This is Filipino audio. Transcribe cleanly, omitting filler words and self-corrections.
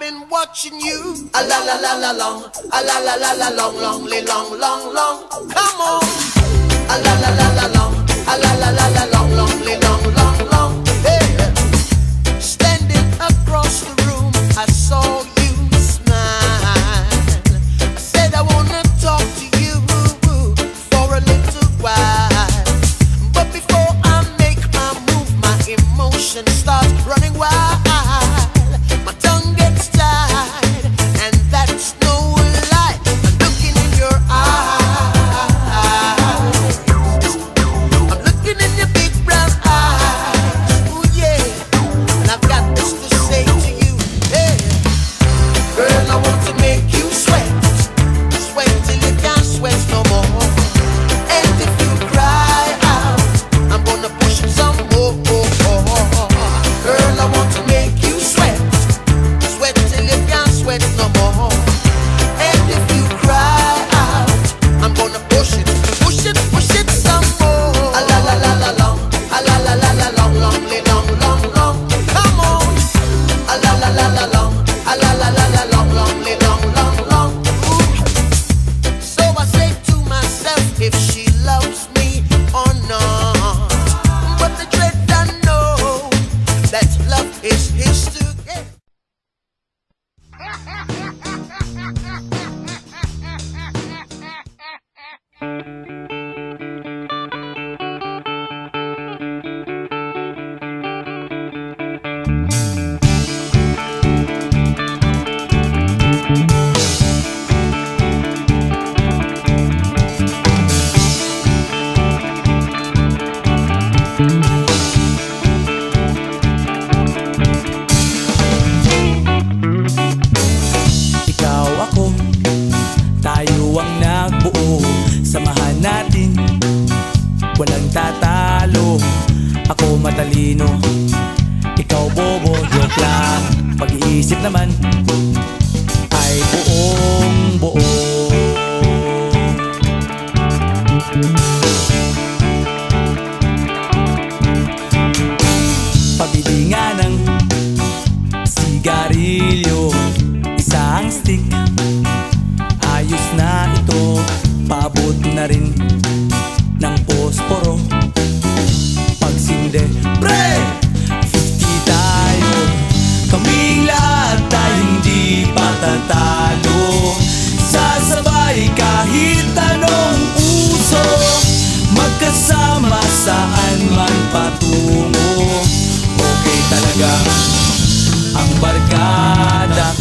been watching you. A la la la la long, a la la la la long, long, long, long, long. Come on. A la la la la long, a la la la la long, long, long, long, long. Hey. Standing across the room, I saw you smile. I said I wanna talk to you for a little while, but before I make my move, my emotion starts running wild. My tongue gets tied, and that's no lie. I'm looking in your eyes. I'm looking in your big brown eyes. Ooh yeah, and I've got this to say to you. Hey, girl, I want to make you sweat, sweat till you can't sweat no more. And if you cry out, I'm gonna push it some more. Girl, I want to make you sweat, sweat till you can't sweat no more. And if you cry out, I'm gonna push it some more. A la la la la long, a la la la la long, long, long, long, long. Come on. A la la la la long, a la la la la long, long, long, long, long. Ooh. So I say to myself, if she loves me or not, but the dread I know that love is his to get. Ikaw ako, tayo ang nagbuo. Samahan natin, walang tatalo. Ako matalino, ikaw bobo. Joke lang, pag-iisip naman ay buong buo. Pabili nga ng sigarilyo, isang stick, ayos na ito. Paabot na rin ng posporo. Pagsinde, pre! 50 tayo, kaming lahat tayo hindi patatalo. Sasabay kahit anong uso, magkasama saan man patungo. Okay talaga ang barkada.